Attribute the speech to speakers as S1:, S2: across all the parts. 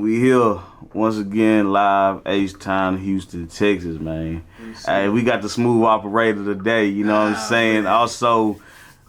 S1: we here once again live, H-Town, Houston, Texas, man. Hey, we got the smooth operator today, you know what I'm saying? Man. Also,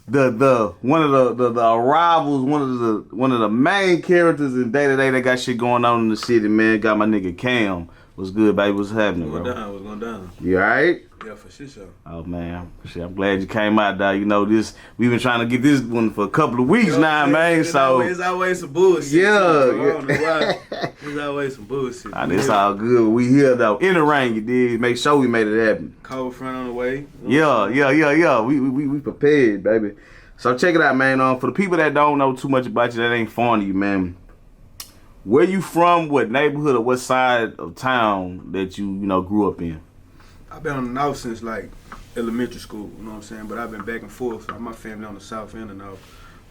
S1: the one of the arrivals, one of the main characters in day to day that got shit going on in the city, man. Got my nigga Cam. What's good, baby? What's happening, bro?
S2: What's going down?
S1: You alright?
S2: Yeah, for sure.
S1: Oh man, shit, I'm glad you came out, dog. You know this. We've been trying to get this one for a couple of weeks now, man. So
S2: it's always some bullshit.
S1: Yeah,
S2: I don't know why. It's always some bullshit.
S1: It's all good. We here though. In the rain, you did. Make sure we made it happen.
S2: Cold front on the way.
S1: Yeah. We prepared, baby. So check it out, man. For the people that don't know too much about you, that ain't foreign to you, man. Where you from? What neighborhood or what side of town that you grew up in?
S2: I've been on the north since like elementary school, you know what I'm saying? But I've been back and forth. So my family on the south end and all.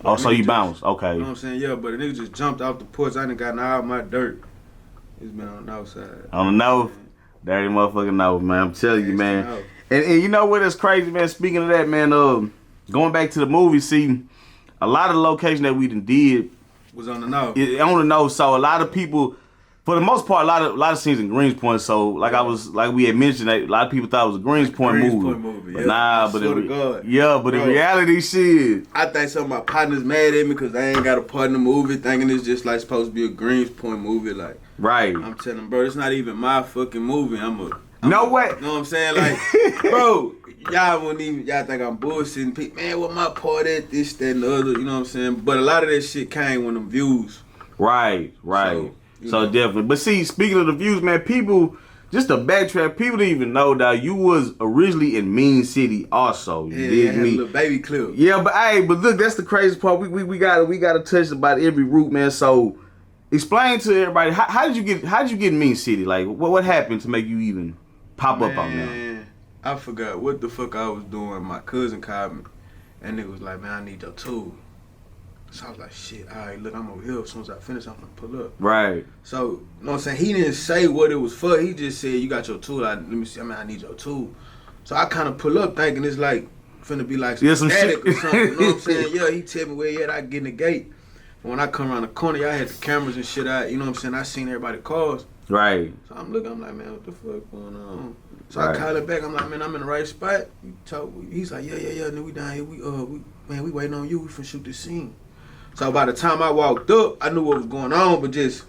S1: Oh, so you bounced? Okay.
S2: You know what I'm saying? Yeah, but a nigga just jumped off the porch. I done gotten all my dirt. It's been on the north side.
S1: On the north? Dirty motherfucking north, man. I'm telling you, man. And you know what is crazy, man? Speaking of that, man, going back to the movie, see, a lot of the location that we did
S2: was on the north.
S1: On the north, so a lot of people, for the most part, a lot of scenes in Greenspoint. So like we had mentioned, a lot of people thought it was a Greenspoint movie.
S2: Yeah.
S1: Nah, but in reality, shit.
S2: I think some of my partners mad at me because they ain't got a part in the movie, thinking it's just like supposed to be a Greenspoint movie. Like,
S1: right.
S2: I'm telling them, bro, it's not even my fucking movie.
S1: No way.
S2: You know what I'm saying? Like, bro, y'all think I'm bullshitting people. Man, what my part at, this, that, and the other, you know what I'm saying? But a lot of that shit came when them views.
S1: Right. So definitely. But see, speaking of the views, man, people, just to backtrack, people didn't even know that you was originally in Mean City also. You dig me?
S2: Little baby clip.
S1: Yeah, but look, that's the crazy part. We gotta touch about every route, man. So explain to everybody, how did you get in Mean City? Like what happened to make you even pop up on there?
S2: I forgot what the fuck I was doing. My cousin called me, and nigga was like, man, I need your tool. So I was like, shit, all right, look, I'm over here. As soon as I finish, I'm gonna pull up.
S1: Right.
S2: So, you know what I'm saying? He didn't say what it was for. He just said, you got your tool. Let me see. I need your tool. So I kind of pull up thinking it's like, finna be like some static or something. You know what I'm saying? Yeah, he tell me where he at. I get in the gate. And when I come around the corner, y'all had the cameras and shit out. You know what I'm saying? I seen everybody's cars.
S1: Right.
S2: So I'm looking, I'm like, man, what the fuck going on? So I call it back. I'm like, man, I'm in the right spot. He's like, yeah. Then we down here. We waiting on you. We finna shoot this scene. So by the time I walked up, I knew what was going on, but just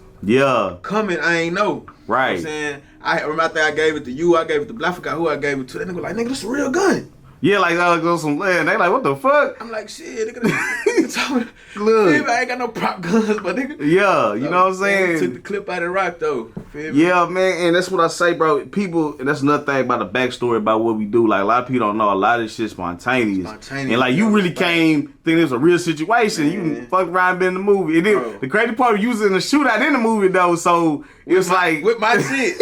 S2: coming, I ain't know.
S1: Right.
S2: You know what I'm saying? I remember I think I gave it to you, I gave it to Black, I forgot who I gave it to. That nigga like, nigga, this a real gun.
S1: Yeah, like some land. They like, what the fuck?
S2: I'm like, shit, nigga told me, look, I ain't got no prop guns, but nigga.
S1: Yeah, you know what I'm saying?
S2: Took the clip out of the rock though.
S1: Yeah, man, and that's what I say, bro. People, and that's another thing about the backstory about what we do. Like, a lot of people don't know a lot of this shit spontaneous. And like, you really came thinking it was a real situation. Man. You fucked around been in the movie. And then the crazy part, you was in the shootout in the movie though, so it's like
S2: with my shit.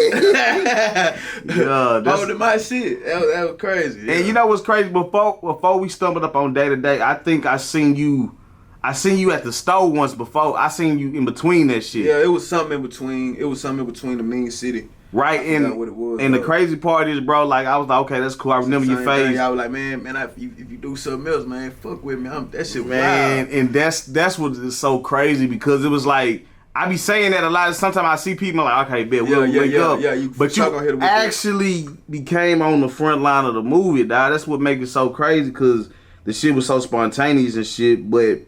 S1: Yeah,
S2: holding my shit. That was crazy. Yeah.
S1: And you know what's crazy? Before we stumbled up on Day to Day, I think I seen you at the store once before. I seen you in between that shit.
S2: Yeah, it was something in between. It was something in between the Mean City.
S1: Right, and
S2: what it was,
S1: and the crazy part is, bro, like I was like, okay, that's cool. I remember your face.
S2: I was like, man, if you do something else, man, fuck with me. That shit,
S1: man.
S2: Wild.
S1: And that's what is so crazy because it was like I be saying that a lot. Sometimes I see people like, okay, bet we'll wake up.
S2: Yeah,
S1: but you actually became on the front line of the movie, dog. That's what makes it so crazy because the shit was so spontaneous and shit. But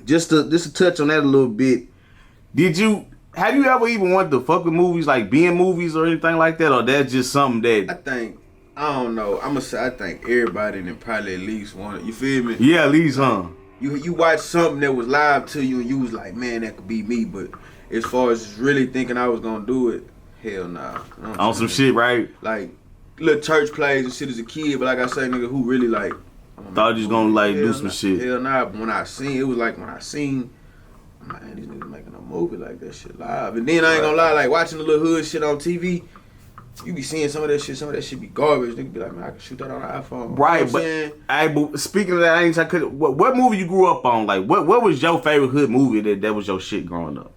S1: just to touch on that a little bit, have you ever even wanted to fuck with movies, like being movies or anything like that, or that's just something that
S2: I don't know. I think everybody and probably at least want it. You feel me?
S1: Yeah, at least, huh?
S2: You watch something that was live to you and you was like, man, that could be me. But as far as really thinking I was gonna do it, hell nah.
S1: On some shit, right?
S2: Like little church plays and shit as a kid, but like I say, nigga, who really like
S1: thought you was gonna like do some shit.
S2: Hell nah. But when I seen, man, these niggas making a movie like that shit live. And then I ain't gonna lie, like watching the little hood shit on TV, you be seeing some of that shit be garbage. Nigga be like, man, I can shoot that on an iPhone.
S1: Right, but speaking of that, what movie you grew up on? Like, what was your favorite hood movie that was your shit growing up?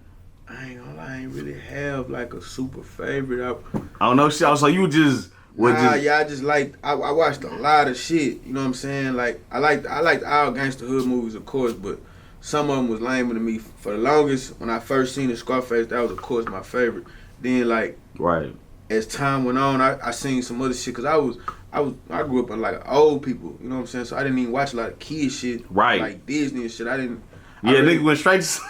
S2: I ain't gonna lie, I ain't really have like a super favorite.
S1: I don't know shit. So you just...
S2: I just like I watched a lot of shit. You know what I'm saying? Like I liked all gangster hood movies, of course, but some of them was lame to me. For the longest, when I first seen the Scarface, that was of course my favorite. Then like
S1: right.
S2: As time went on, I seen some other shit because I grew up on like old people, you know what I'm saying? So I didn't even watch a lot of kid shit,
S1: right?
S2: Like Disney and shit. I didn't.
S1: Nigga went straight to.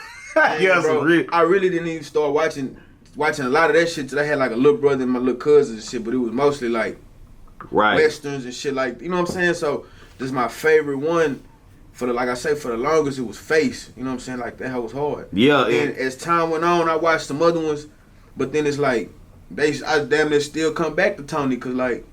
S2: Yeah, bro. I really didn't even start watching a lot of that shit till I had like a little brother and my little cousins and shit. But it was mostly like westerns and shit, like, you know what I'm saying? So this is my favorite one. For the longest it was Face. You know what I'm saying? Like that hoe was hard.
S1: Yeah.
S2: And as time went on, I watched some other ones, but then it's like I damn near still come back to Tony because like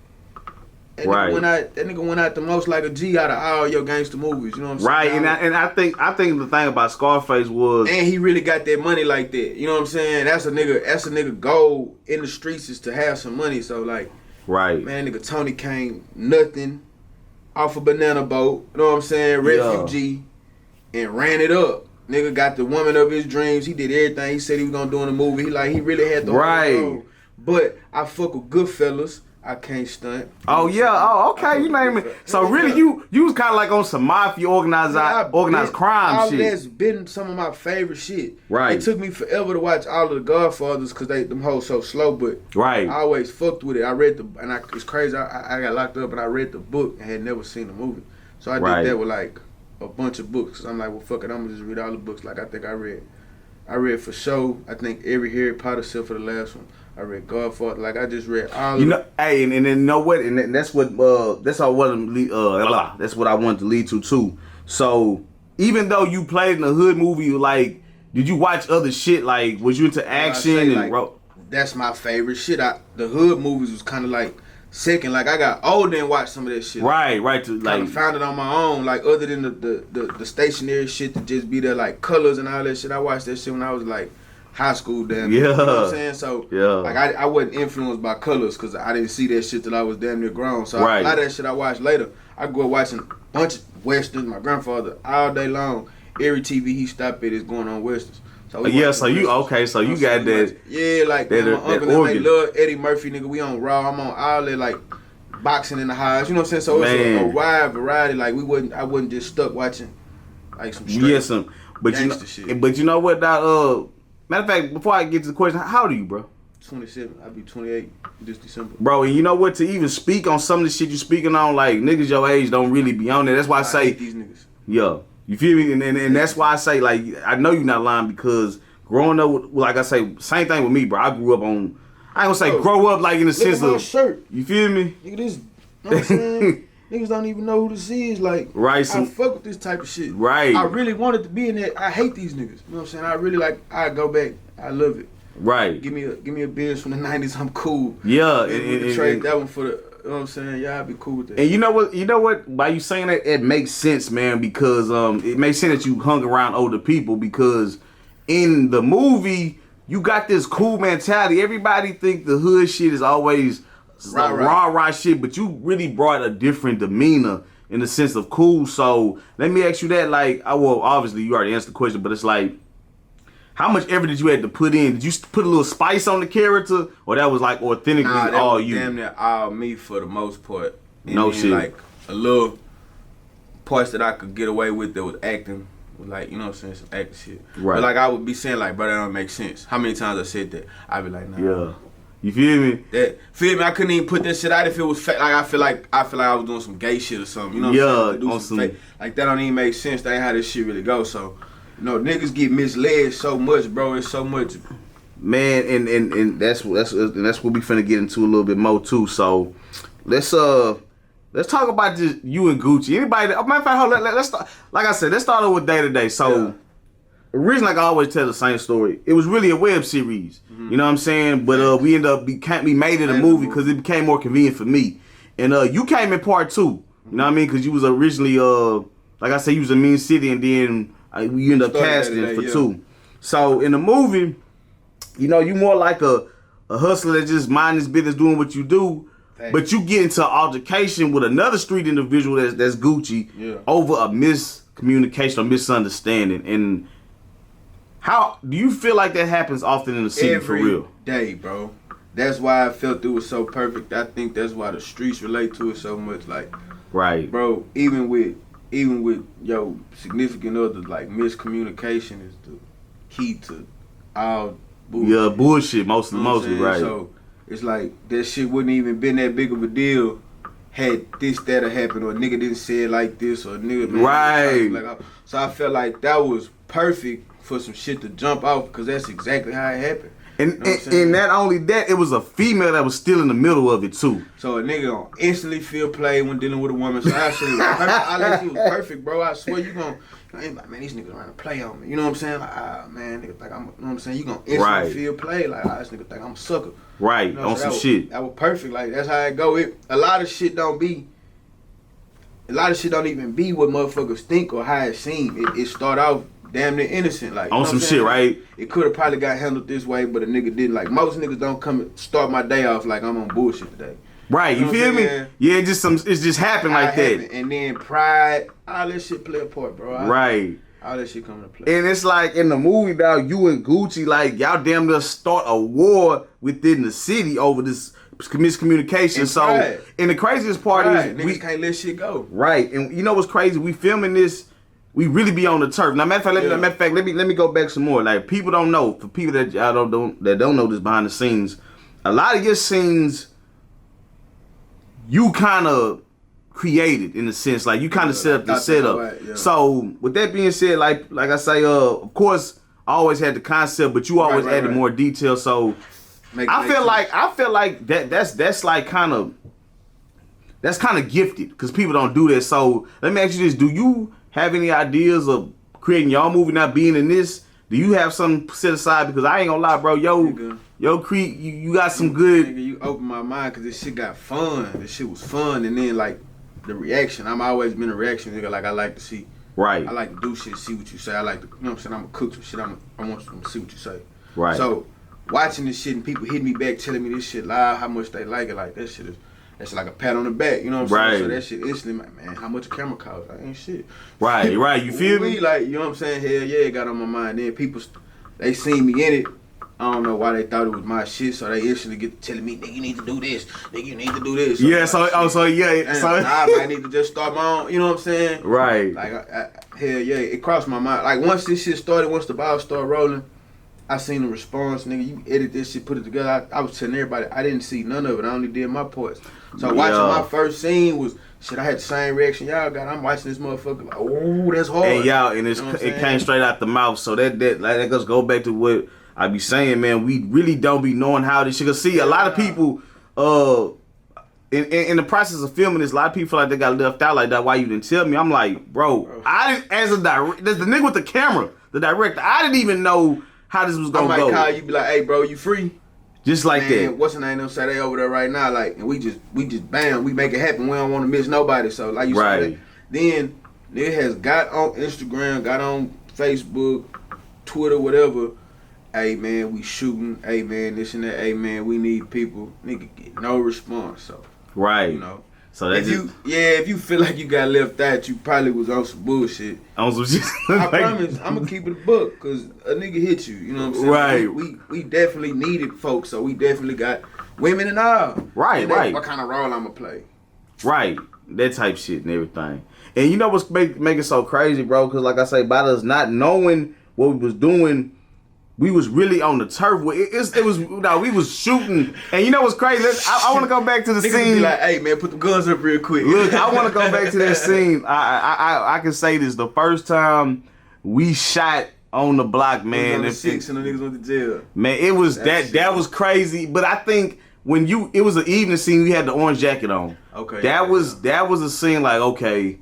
S2: that nigga went out the most like a G out of all your gangster movies. You know what I'm saying?
S1: Right. And I think the thing about Scarface was,
S2: and he really got that money like that. You know what I'm saying? That's a nigga goal in the streets is to have some money. So like,
S1: right,
S2: man, nigga Tony came nothing off a banana boat, you know what I'm saying, refugee, and ran it up. Nigga got the woman of his dreams. He did everything he said he was gonna do in the movie. He really had the whole role. But I fuck with Goodfellas. I can't stunt.
S1: Oh yeah. Oh okay. You name it. So really, you was kind of like on some mafia organized crime
S2: all
S1: shit.
S2: That's been some of my favorite shit.
S1: Right.
S2: It took me forever to watch all of the Godfathers because them hoes so slow. But
S1: right.
S2: I always fucked with it. I read it's crazy. I got locked up and I read the book and had never seen the movie. So I did that with like a bunch of books. I'm like, well, fuck it. I'm gonna just read all the books. Like I think I read for sure. I think every Harry Potter except for the last one. I read Godfather. Like I just read all.
S1: Hey, and then you know what? And that's what that's what I wanted to lead to too. So even though you played in a hood movie, like, did you watch other shit? Like, was you into action
S2: that's my favorite shit. The hood movies was kind of like second. Like I got older and watched some of that shit.
S1: Right.
S2: To like found it on my own. Like other than the stationary shit to just be there, like colors and all that shit. I watched that shit when I was like high school, damn near. You know what I'm saying? So like I wasn't influenced by colors because I didn't see that shit till I was damn near grown. So a lot of that shit I watched later. I grew up watching a bunch of westerns. My grandfather all day long. Every TV he stopped at is going on westerns. So you got that. Yeah, like that, my uncle and they love Eddie Murphy, nigga. We on Raw. I'm on all that like boxing in the highs. You know what I'm saying? So it's a wide variety. Like I wasn't just stuck watching like some straight gangster shit.
S1: But you know what? Matter of fact, before I get to the question, how old are you, bro?
S2: 27. I'll be 28 this December.
S1: Bro, and you know what? To even speak on some of the shit you speaking on, like, niggas your age don't really be on there. That's why I say,
S2: hate these niggas.
S1: Yeah. You feel me? And that's why I say, like, I know you're not lying because growing up, like I say, same thing with me, bro. I grew up on, I ain't gonna say grow up like in the sense of,
S2: shirt.
S1: You feel me?
S2: Nigga, this, you know what I'm saying? Niggas don't even know who this is. Like, I fuck with this type of shit.
S1: Right.
S2: I really wanted to be in that. I hate these niggas. You know what I'm saying? I really I go back. I love it.
S1: Right.
S2: Give me a Benz from the 90s. I'm cool.
S1: Yeah.
S2: And trade that one for the, you know what I'm saying? Yeah, I'd be cool with that.
S1: And you know what? By you saying that, it makes sense, man, because it makes sense that you hung around older people because in the movie, you got this cool mentality. Everybody think the hood shit is always rah shit, but you really brought a different demeanor in the sense of cool. So let me ask you that, like, obviously you already answered the question, but it's like, how much effort did you have to put in? Did you put a little spice on the character, or that was like authentically all you?
S2: Damn near all me for the most part. And
S1: no
S2: then,
S1: shit.
S2: Like a little parts that I could get away with that was acting, like, you know what I'm saying, some acting shit.
S1: Right.
S2: But like I would be saying like, bro, that don't make sense. How many times I said that? I'd be like, nah.
S1: Yeah. You feel me?
S2: I couldn't even put that shit out if it was fake. Like I feel like I was doing some gay shit or something. You know what I'm saying?
S1: On some fake.
S2: Like that don't even make sense. That ain't how this shit really goes. So, you know, niggas get misled so much, bro. It's so much.
S1: Man, and that's what we finna get into a little bit more too. So let's talk about just you and Gucci. Anybody? Matter of fact, let's start. Like I said, let's start with day to day. So. The reason, like I always tell the same story, it was really a web series. Mm-hmm. You know what I'm saying? But we ended up we made it a movie because it became more convenient for me. And you came in part 2. You know what I mean? Because you was originally like I said, you was in Mean City, and then we ended up casting for 2. So in the movie, you know, you more like a hustler that just mind his business doing what you do. Hey. But you get into an altercation with another street individual that's Gucci over a miscommunication or misunderstanding. And how do you feel like that happens often in the city for real?
S2: Every day, bro. That's why I felt it was so perfect. I think that's why the streets relate to it so much. Like,
S1: right,
S2: bro. Even with even with your significant other, like miscommunication is the key to all bullshit.
S1: Yeah, bullshit mostly, right.
S2: So it's like that shit wouldn't even been that big of a deal had this, that happened, or a nigga didn't say it like this, or a nigga, man,
S1: right.
S2: Like, so I felt like that was perfect for some shit to jump off, because that's exactly how it happened.
S1: And not only that, it was a female that was still in the middle of it too.
S2: So a nigga gonna instantly feel play when dealing with a woman. So I said, I let you was perfect, bro. I swear you gonna, man, these niggas trying to play on me. You know what I'm saying? Like, man, nigga think I'm, you know what I'm saying? You gonna instantly feel play. Like, this nigga think I'm a sucker.
S1: Right,
S2: you know
S1: on some shit.
S2: That was perfect. Like, that's how it go. A lot of shit don't even be what motherfuckers think or how it seem. It start off damn near innocent, like
S1: on some shit, right?
S2: It could have probably got handled this way, but a nigga didn't. Like, most niggas don't come and start my day off like I'm on bullshit today.
S1: Right, you feel me? Yeah, it just happened like that.
S2: And then pride, all that shit play a part, bro.
S1: Right.
S2: All that shit come into play.
S1: And it's like in the movie, dog, you and Gucci, like, y'all damn near start a war within the city over this miscommunication.
S2: And
S1: so,
S2: pride.
S1: And the craziest part is
S2: niggas can't let shit go.
S1: Right, and you know what's crazy? We filming this. We really be on the turf. Now, matter of fact, let me go back some more. Like, people don't know. For people that y'all don't know this behind the scenes, a lot of your scenes, you kind of created in a sense. Like, you kind of set up the setup. Right, So, with that being said, like I say, of course, I always had the concept, but you always added more detail. So, I feel like that's like kind of gifted because people don't do that. So, let me ask you this: do you have any ideas of creating your own movie, not being in this? Do you have something set aside? Because I ain't gonna lie, bro. Creek, you got some good.
S2: Nigga, you opened my mind because this shit got fun. This shit was fun, and then like the reaction. I'm always been a reaction nigga. Like, I like to see.
S1: Right.
S2: I like to do shit, see what you say. I like to, you know what I'm saying? I'm gonna cook some shit. I want you to see what you say.
S1: Right.
S2: So watching this shit and people hitting me back, telling me this shit live, how much they like it, like that shit is. That's like a pat on the back, you know what I'm saying? So that shit instantly, like, man, how much a camera cost? Like, ain't shit.
S1: Right, you feel me?
S2: Like, you know what I'm saying? Hell yeah, it got on my mind. Then people, they seen me in it. I don't know why they thought it was my shit, so they instantly get to telling me, nigga, you need to do this. Nigga, you need to do this. So
S1: yeah,
S2: I might need to just start my own, you know what I'm saying?
S1: Right.
S2: Like, hell yeah, it crossed my mind. Like, once this shit started, once the ball started rolling, I seen the response, nigga. You edit this shit, put it together. I was telling everybody, I didn't see none of it. I only did my parts. So watching my first scene was shit. I had the same reaction y'all got. I'm watching this motherfucker like, oh, that's hard.
S1: And it came straight out the mouth. So that goes go back to what I be saying, man. We really don't be knowing how this shit. Cause see, a lot of people, in the process of filming this, a lot of people feel like they got left out like that. Why you didn't tell me? I'm like, bro, I didn't. As a director, the nigga with the camera, the director, I didn't even know how this was gonna go.
S2: I might call you, be like, hey, bro, you free?
S1: Just like
S2: man,
S1: that.
S2: What's the name? Them say they over there right now, like, and we just bam, we make it happen. We don't want to miss nobody. So like you said, then it has got on Instagram, got on Facebook, Twitter, whatever. Hey man, we shooting. Hey man, this and that. Hey man, we need people. Nigga get no response. So you know.
S1: So that's
S2: if you feel like you got left out, you probably was on some bullshit.
S1: On some shit.
S2: I promise, I'm gonna keep it a book, cause a nigga hit you. You know what I'm saying?
S1: Right.
S2: We definitely needed folks, so we definitely got women and all.
S1: Right.
S2: What kind of role I'm gonna play?
S1: Right. That type shit and everything. And you know what's make it so crazy, bro? Cause like I say, by us not knowing what we was doing, we was really on the turf. We was shooting. And you know what's crazy? I want to go back to the scene.
S2: Be like, hey man, put the guns up real quick.
S1: Look, I want to go back to that scene. I can say this: the first time we shot on the block, man.
S2: It was on the 6 and the niggas went to jail.
S1: Man, it was that was crazy. But I think when it was an evening scene, you had the orange jacket on.
S2: Okay.
S1: That was a scene like, okay.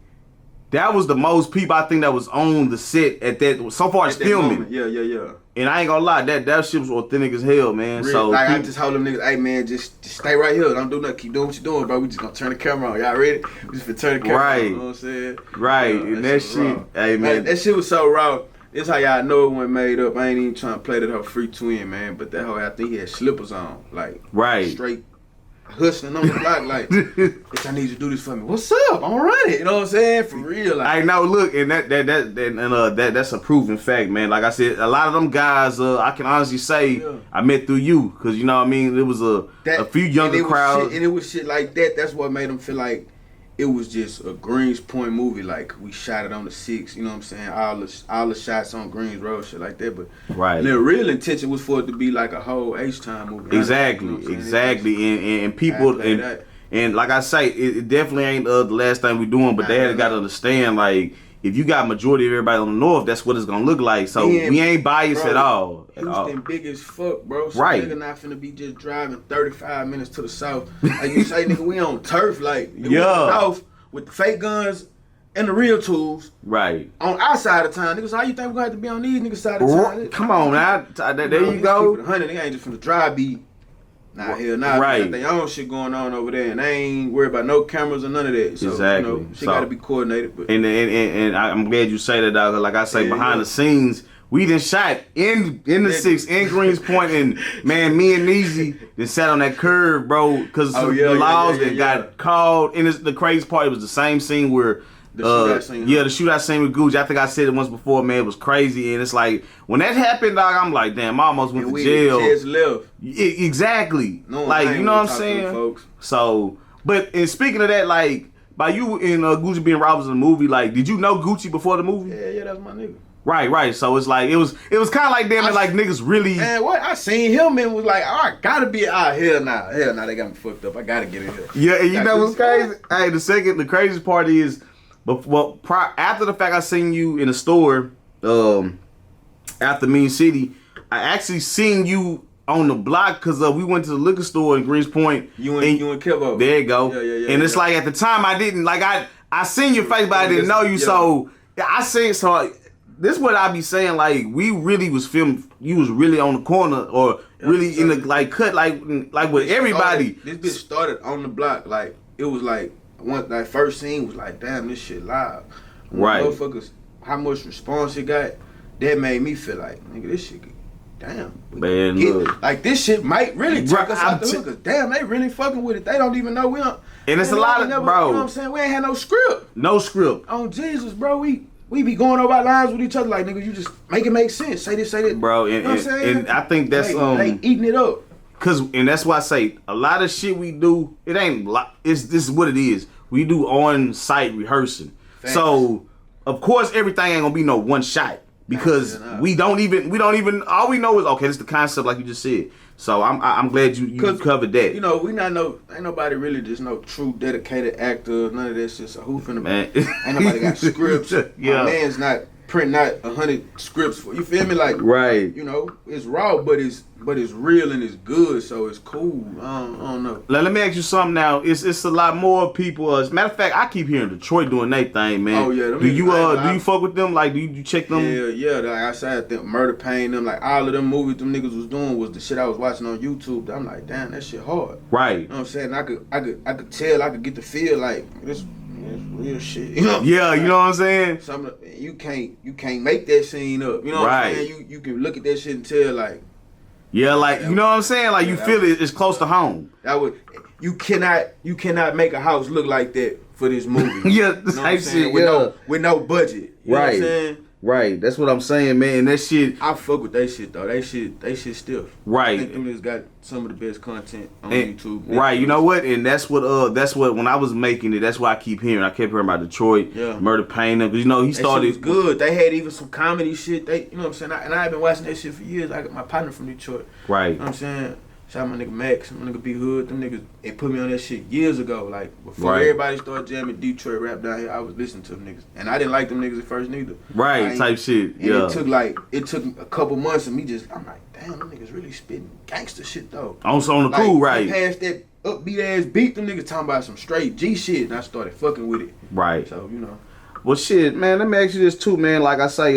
S1: That was the most people I think that was on the set at that so far as filming.
S2: Moment. Yeah.
S1: And I ain't gonna lie, that shit was authentic as hell, man.
S2: Really,
S1: so
S2: like, I just told them niggas, hey man, just stay right here. Don't do nothing. Keep doing what you're doing, bro. We just gonna turn the camera on. Y'all ready? We just gonna turn the camera on. You know what I'm saying?
S1: Right. And that shit, hey man.
S2: That shit was so raw. This how y'all know it wasn't made up. I ain't even trying to play that whole free twin, man. But that whole, I think he had slippers on. Like, straight hustling on the block, like, bitch, I need you to do this for me. What's up? I'm gonna run it. You know what I'm saying? For real. Like,
S1: I know. Look, and that's a proven fact, man. Like I said, a lot of them guys, I can honestly say, I met through you, cause you know what I mean. It was a few younger crowds,
S2: and it was shit like that. That's what made them feel like it was just a Greens Point movie. Like we shot it on the 6, you know what I'm saying? All the shots on Greens Road, shit like that. But the real intention was for it to be like a whole H-Time movie.
S1: Exactly, you know exactly. And people and like I say, it definitely ain't the last thing we doing. But they had got to understand, like, if you got majority of everybody on the north, that's what it's gonna look like. So we ain't biased at all.
S2: Houston big as fuck, bro. So nigga not finna be just driving 35 minutes to the south. Like you say, nigga, we on turf. Like north with the fake guns and the real tools.
S1: Right. On
S2: our side of town, niggas. How you think we gonna have to be on these niggas side of town?
S1: Come on now. There you go.
S2: 100. They ain't just finna drive beat. Nah, hell nah. Right. They own shit going on over there, and they ain't worried about no cameras or none of that. So,
S1: exactly.
S2: You know, shit gotta be coordinated. But.
S1: And I'm glad you say that, dog. Like I say, behind the scenes, we done shot in the 6 in Greens Point, and man, me and Neezy then sat on that curve, bro, because the laws that got called. And the crazy part, it was the same scene where. The shootout scene with Gucci. I think I said it once before, man. It was crazy, and it's like when that happened, dog. I'm like, damn, I almost went to jail.
S2: Left.
S1: Exactly. No, like, you know what I'm saying? Folks. So, but and speaking of that, like by you and Gucci being robbers in the movie, like, did you know Gucci before the movie?
S2: Yeah, that's my nigga.
S1: Right. So it's like it was kind of like damn it, like niggas really.
S2: Man, what I seen him and was like, oh, I gotta be out here now. Hell, now they got me fucked up. I gotta get in here.
S1: Yeah, and you know what's crazy? Hey, the craziest part is. But after the fact I seen you in the store, after Mean City, I actually seen you on the block because we went to the liquor store in Greens Point.
S2: You and Kevo.
S1: There you go.
S2: Yeah.
S1: And it's like at the time I didn't like I seen your face, but I didn't know you. So I seen this is what I be saying. Like we really was filming. You was really on the corner or really in the like cut like with everybody.
S2: This bitch started on the block. Like it was like. That first scene was like, damn, this shit live.
S1: Right.
S2: Motherfuckers, how much response it got, that made me feel like, nigga, this shit, damn.
S1: Man, look.
S2: Like, this shit might really take us out the hook. Cause damn, they really fucking with it. They don't even know we don't.
S1: And it's a lot of, bro.
S2: You know what I'm saying? We ain't had no script.
S1: No script.
S2: On Jesus, bro, we be going over our lines with each other like, nigga, you just make it make sense. Say this, say that.
S1: Bro,
S2: you know what I'm saying?
S1: And I think that's,
S2: they eating it up.
S1: And that's why I say, a lot of shit we do, it ain't, this is what it is. We do on-site rehearsing. Thanks. So, of course, everything ain't gonna be no one shot because we don't even. All we know is okay. This is the concept, like you just said. So I'm glad you covered that.
S2: You know, ain't nobody really just no true dedicated actor. None of that shit. So who finna? Man. Ain't nobody got scripts. My man's not printing out 100 scripts for you. Feel me? Like
S1: right.
S2: You know, it's raw, but it's real and it's good, so it's cool. I don't know.
S1: Let me ask you something now. It's a lot more people. As a matter of fact, I keep hearing Detroit doing their thing, man.
S2: Oh yeah.
S1: Do you fuck with them? Like, do you check them?
S2: Yeah. Like I said, them Murder Pain, them like all of them movies them niggas was doing was the shit I was watching on YouTube. I'm like, damn, that shit hard.
S1: Right.
S2: You know what I'm saying? I could tell, I could get the feel like this. It's real shit. You know?
S1: Yeah, you know what I'm saying?
S2: You can't make that scene up. You know what I'm saying? You can look at that shit and tell like.
S1: Yeah, like you know what I'm saying? Like you feel it's close to home.
S2: You cannot make a house look like that for this movie.
S1: Yeah,
S2: you know what I'm saying? With no budget. You know what I'm saying?
S1: Right, that's what I'm saying, man. And that shit,
S2: I fuck with that shit though. They shit stiff.
S1: Right.
S2: I think them niggas got some of the best content on YouTube.
S1: Right, you know what? And that's what when I was making it, that's why I keep hearing. I kept hearing about Detroit, Murder Pain, because you know he started.
S2: That shit was good. They had even some comedy shit. You know what I'm saying? And I've been watching that shit for years. I got my partner from Detroit.
S1: Right.
S2: You know what I'm saying? Shout out my nigga Max, my nigga B Hood. Them niggas, they put me on that shit years ago. Like, before everybody started jamming Detroit rap down here, I was listening to them niggas. And I didn't like them niggas at first neither.
S1: Right, type shit.
S2: And it took a couple months of me I'm like, damn, them niggas really spitting gangster shit though.
S1: On the cool, right.
S2: Past that upbeat ass beat, them niggas talking about some straight G shit, and I started fucking with it.
S1: Right.
S2: So, you know.
S1: Well, shit, man, let me ask you this too, man. Like I say,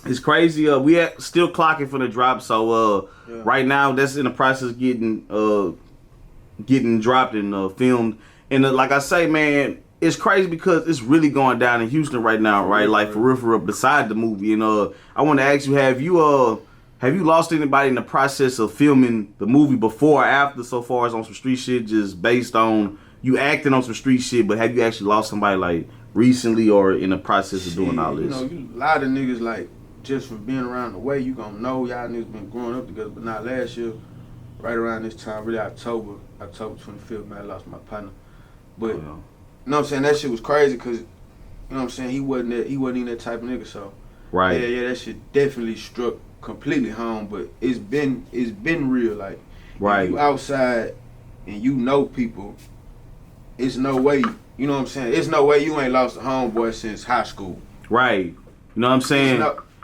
S1: it's crazy. We still clocking for the drop, so right now that's in the process of getting dropped and filmed. And like I say, man, it's crazy because it's really going down in Houston right now, right? Like for real, beside the movie. And I want to ask you, have you lost anybody in the process of filming the movie before or after, so far as on some street shit, just based on you acting on some street shit? But have you actually lost somebody like recently or in the process of doing all this?
S2: You know, a lot of niggas like. Just from being around the way, you gonna know y'all niggas been growing up together. But not last year, right around this time, really October 25th, man, I lost my partner. But know what I'm saying? That shit was crazy because, you know what I'm saying, he wasn't even that type of nigga, so.
S1: Right.
S2: Yeah, that shit definitely struck completely home, but it's been real. Like,
S1: right.
S2: If you outside and you know people, it's no way, you know what I'm saying? It's no way you ain't lost a homeboy since high school.
S1: Right. You know what I'm saying?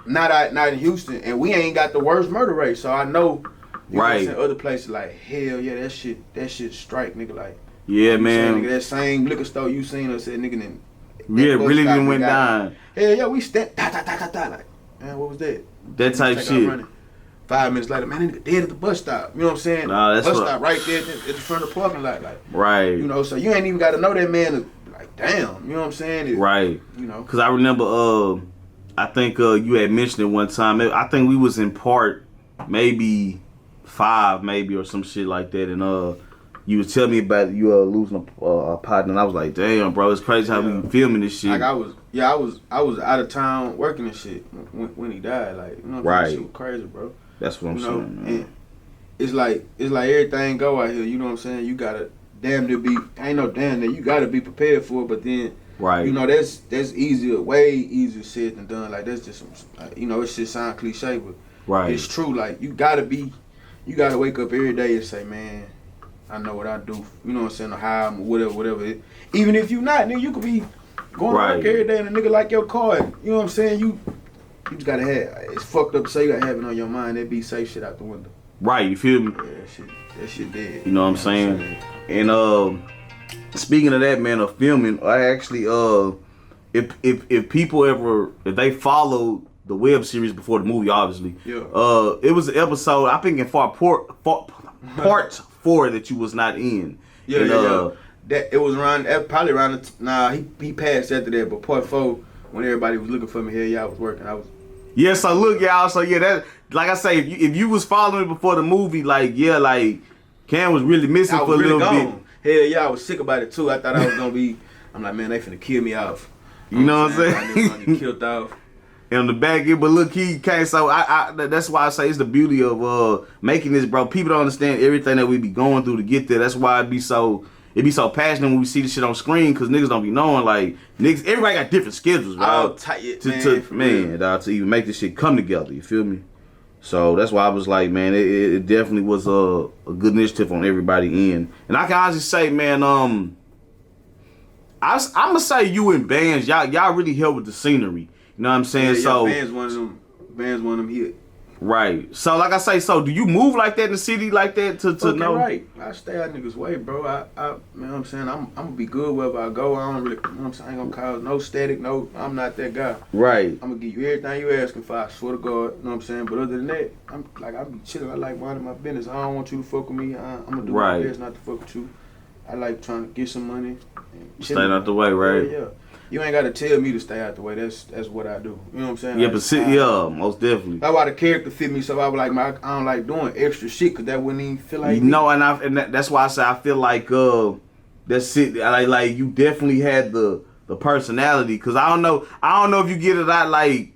S2: Not in Houston, and we ain't got the worst murder rate, so I know, you
S1: right.
S2: know what I'm saying, other places like, hell yeah, that shit strike, nigga, like.
S1: Yeah, man.
S2: Saying, nigga, that same liquor store you seen us at, nigga, then.
S1: Yeah, really didn't went down.
S2: Hell yeah, we stepped, like, man, what was that?
S1: That type shit.
S2: 5 minutes later, man, that nigga dead at the bus stop. You know what I'm saying?
S1: Nah, that's
S2: bus stop right there at the front of the parking lot, like.
S1: Right.
S2: You know, so you ain't even got to know that man. Like, damn, you know what I'm saying?
S1: Right.
S2: You know.
S1: Cause I remember, I think you had mentioned it one time. I think we was in part maybe 5, maybe or some shit like that, and you was telling me about you losing a partner, and I was like, damn, bro, it's crazy how we filming this shit.
S2: Like I was out of town working and shit when he died. Like, you know,
S1: right.
S2: That shit was crazy, bro.
S1: That's what I'm saying. Man.
S2: And it's like everything go out here. You know what I'm saying? You gotta ain't no damn that you gotta be prepared for it. But then,
S1: right.
S2: You know, that's way easier said than done. Like that's just some, you know, it should sound cliche, but
S1: right.
S2: It's true. Like you gotta wake up every day and say, man, I know what I do. You know what I'm saying? Or how I'm, whatever. Even if you not, nigga, you could be going to work every day and a nigga like your car. You know what I'm saying? You just gotta have. It's fucked up to say you gotta have it on your mind. That be safe shit out the window.
S1: Right. You feel me?
S2: Yeah, that shit dead.
S1: You know what I'm saying? And speaking of that, man, of filming, I actually if people ever if they followed the web series before the movie, obviously, it was an episode I think in part 4 that you was not in.
S2: Yeah, and, That it was probably around. He passed after that, but part 4 when everybody was looking for me, here, yeah, I was working. I was.
S1: Yeah, so look, y'all. So yeah, that like I say, if you was following me before the movie, like Cam was really missing for a little bit.
S2: Hell yeah, I was sick about it too. I thought I was gonna be. I'm like, man, they finna kill me off.
S1: You know what I'm saying?
S2: I was gonna get killed off.
S1: On the back end, but look, he came. So I that's why I say it's the beauty of making this, bro. People don't understand everything that we be going through to get there. That's why it be so passionate when we see the shit on screen, because niggas don't be knowing, like, niggas, everybody got different schedules, bro. To even make this shit come together, you feel me? So that's why I was like, man, it definitely was a good initiative on everybody end. And I can honestly say, man, I'm gonna say you and bands, y'all really help with the scenery. You know what I'm saying?
S2: Yeah,
S1: so
S2: bands one of them hit.
S1: Right. So like I say, so do you move like that in the city like that to know?
S2: Right. I stay out niggas' way, bro. I you know what I'm saying? I'm gonna be good wherever I go. I don't really, you know what I'm saying? I ain't gonna cause no static, I'm not that guy.
S1: Right.
S2: I'm gonna give you everything you asking for, I swear to God, you know what I'm saying? But other than that, I be chilling. I like minding my business. I don't want you to fuck with me. I'm gonna do my best not to fuck with you. I like trying to get some money.
S1: Stay out the way, right?
S2: Yeah. You ain't gotta tell me to stay out the way. That's what I do. You know what I'm saying?
S1: Yeah, but most definitely.
S2: That's why the character fit me. So I was like, I don't like doing extra shit because that wouldn't even feel like.
S1: That's why I say I feel like that's it. Like you definitely had the personality, because I don't know if you get it out like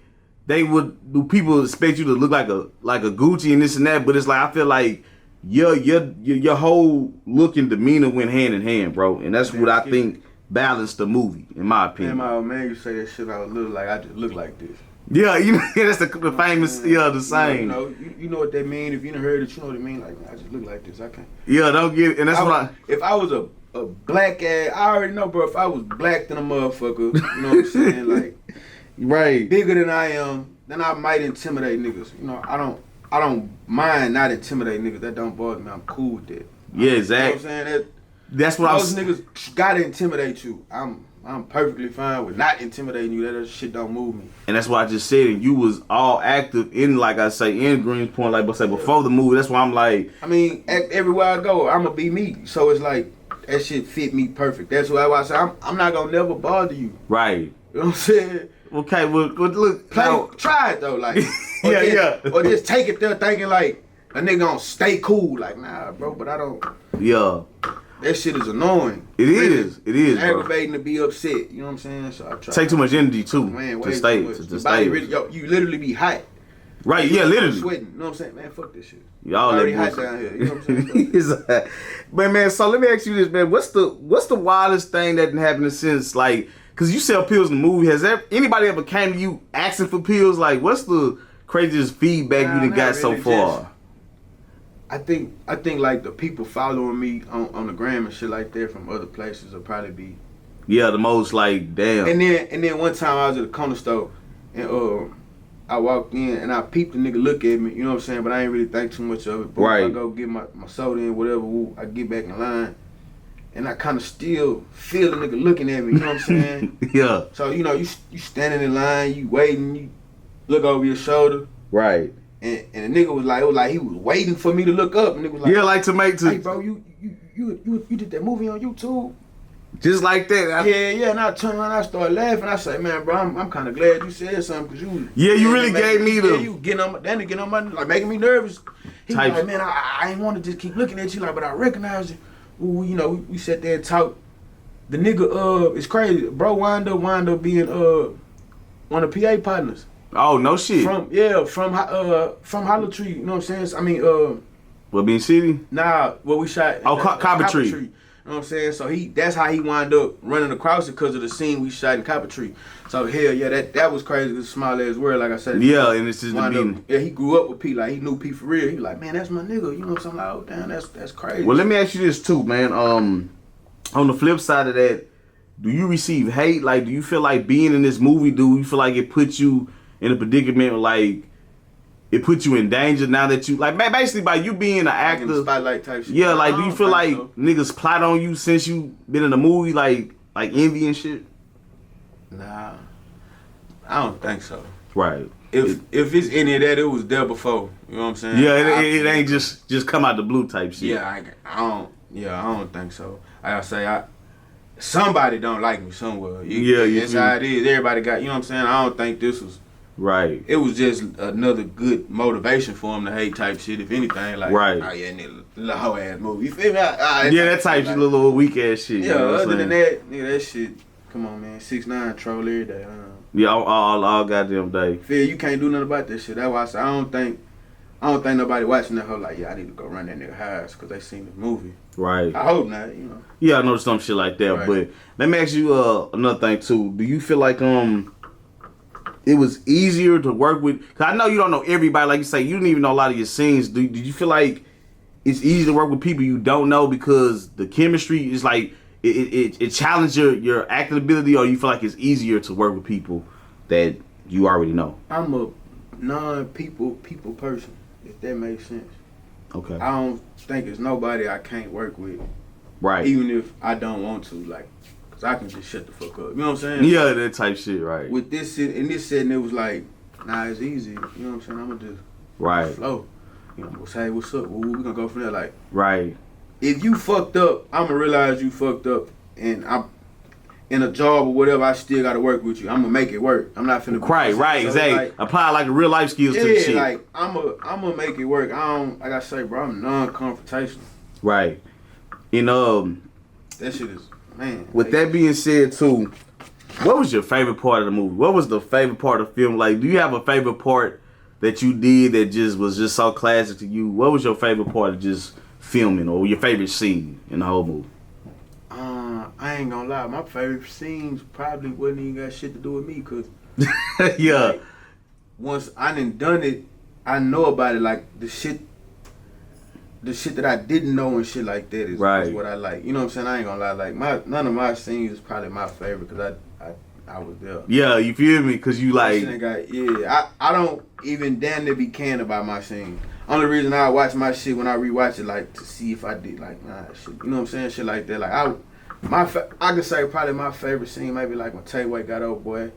S1: do people expect you to look like a Gucci and this and that, but it's like I feel like your whole look and demeanor went hand in hand, bro, and that's what I think balanced the movie, in my opinion.
S2: Man, my old man, you say that shit, I look like I just look like this.
S1: Yeah, that's the famous, the saying.
S2: You know what that mean. If you done heard it, you know what it mean. Like, I just look like this. I can't.
S1: Yeah, don't get it. And that's
S2: if I was a black ass, I already know, bro. If I was black than a motherfucker, you know what I'm saying? Like,
S1: right,
S2: bigger than I am, then I might intimidate niggas. You know, I don't mind not intimidating niggas. That don't bother me. I'm cool with that.
S1: Yeah, exactly.
S2: You know what I'm saying?
S1: That's what
S2: those niggas gotta intimidate you. I'm perfectly fine with not intimidating you. That shit don't move me.
S1: And that's why I just said, and you was all active in, like I say, in Greenspoint, like I say, before the movie. That's why I'm like,
S2: I mean, everywhere I go, I'ma be me. So it's like that shit fit me perfect. That's why I say I'm not gonna never bother you.
S1: Right.
S2: You know what I'm saying?
S1: Okay, well look,
S2: try it though, like or just take it there thinking like a nigga gonna stay cool. Like, nah, bro, but I don't.
S1: Yeah.
S2: That shit is annoying.
S1: It is, it's
S2: aggravating, bro. To be upset. You know what I'm saying? So I try.
S1: Take too much energy too.
S2: Man,
S1: to stay.
S2: you literally be hot.
S1: Right, yeah, literally.
S2: Sweating, you know what I'm saying? Man, fuck this shit.
S1: Y'all
S2: already hot down here, you know what I'm saying?
S1: But man, so let me ask you this, man. What's the wildest thing that happened since, like, cause you sell pills in the movie. Has anybody ever came to you asking for pills? Like, what's the craziest feedback you done got so far?
S2: I think like the people following me on the gram and shit like that from other places will probably be.
S1: Yeah, the most like damn.
S2: And then one time I was at the corner store and I walked in and I peeped the nigga look at me, you know what I'm saying? But I ain't really think too much of it. But
S1: right.
S2: I go get my soda and whatever, I get back in line. And I kind of still feel the nigga looking at me, you know what I'm saying?
S1: Yeah.
S2: So, you know, you standing in line, you waiting, you look over your shoulder.
S1: Right.
S2: And the nigga was like, he was waiting for me to look up. And nigga was like,
S1: yeah, like to make to.
S2: Hey, bro, you did that movie on YouTube?
S1: Just like that.
S2: Yeah. And I turned around, I started laughing. I said, man, bro, I'm kind of glad you said something because you.
S1: Yeah, you really gave me the.
S2: Yeah, you getting on my, like making me nervous. He was like, man, I ain't want to just keep looking at you, like, but I recognize you. Ooh, you know, we sat there and talked. The nigga, it's crazy. Bro, wind up being one of the PA partners.
S1: Oh, no shit.
S2: From Hollow Tree, you know what I'm saying? I mean,
S1: what, being City?
S2: Nah, what we shot.
S1: Oh, Copper Tree.
S2: You know what I'm saying? So that's how he wound up running across it because of the scene we shot in Copper Tree. So hell yeah, that was crazy. It's a small ass word, like I said.
S1: Yeah, and it's just the meaning.
S2: Yeah, he grew up with P. Like he knew P for real. He was like, man, that's my nigga. You know what I'm saying? Like, oh damn, that's crazy.
S1: Well, let me ask you this too, man. On the flip side of that, do you receive hate? Like, do you feel like being in this movie? Do you feel like it puts you in a predicament, like it puts you in danger now that you like basically by you being an actor,
S2: like spotlight type shit?
S1: Yeah, like do you feel like niggas plot on you since you been in a movie, like envy and shit?
S2: Nah, I don't think so.
S1: Right.
S2: If it's any of that, it was there before. You know what I'm saying?
S1: Yeah, it ain't just come out the blue type shit.
S2: Yeah, I don't think so. Like I say, somebody don't like me somewhere. That's how it is. Everybody got, you know what I'm saying? I don't think this was.
S1: Right.
S2: It was just another good motivation for him to hate type shit, if anything. Like,
S1: right.
S2: Oh yeah, nigga, little hoe ass movie. You feel me?
S1: Yeah, that type shit, little weak ass shit.
S2: Yeah,
S1: you know
S2: other than that, nigga, that shit, come on, man. 6ix9ine troll every day.
S1: Yeah, all goddamn day.
S2: Feel you can't do nothing about this shit. That's why I say I don't think nobody watching that hoe like, yeah, I need to go run that nigga house because they seen the movie.
S1: Right.
S2: I hope not, you know.
S1: Yeah, I know some shit like that. Right. But let me ask you another thing too. Do you feel like it was easier to work with? Cause I know you don't know everybody. Like you say, you don't even know a lot of your scenes. Did you feel like it's easy to work with people you don't know because the chemistry is like it challenges your acting ability, or you feel like it's easier to work with people that you already know?
S2: I'm a non-people person, if that makes sense.
S1: Okay.
S2: I don't think it's nobody I can't work with.
S1: Right.
S2: Even if I don't want to, like, cause I can just shut the fuck up. You know what I'm saying?
S1: Yeah, that type shit, right.
S2: With this in this setting, it was like, nah, it's easy. You know what I'm saying? I'm gonna just flow. You know, we'll say what's up. We gonna go from there. Like,
S1: right.
S2: If you fucked up, I'm gonna realize you fucked up, and I'm in a job or whatever. I still gotta work with you. I'm gonna make it work. I'm not finna.
S1: Right, exactly. Like, apply like real life skills to the shit.
S2: Yeah, like I'm gonna make it work. I don't, like I say, bro, I'm non-confrontational.
S1: Right. And
S2: that shit is, man.
S1: With that being said, too, what was your favorite part of the movie? What was the favorite part of the film? Like, do you have a favorite part that you did that just was just so classic to you? What was your favorite part of just filming, or your favorite scene in the whole movie?
S2: I ain't gonna lie, my favorite scenes probably wouldn't even got shit to do with me, cause
S1: yeah,
S2: like, once I done it, I know about it. Like the shit that I didn't know and shit like that is what I like. You know what I'm saying? I ain't gonna lie, like none of my scenes is probably my favorite, cause I was there.
S1: Yeah, you feel me? Cause you like,
S2: I don't even damn near be caring about my scene. Only reason I watch my shit when I rewatch it, like to see if I did like shit. You know what I'm saying? Shit like that. Like I could say probably my favorite scene maybe like when Tay-Way got old boy.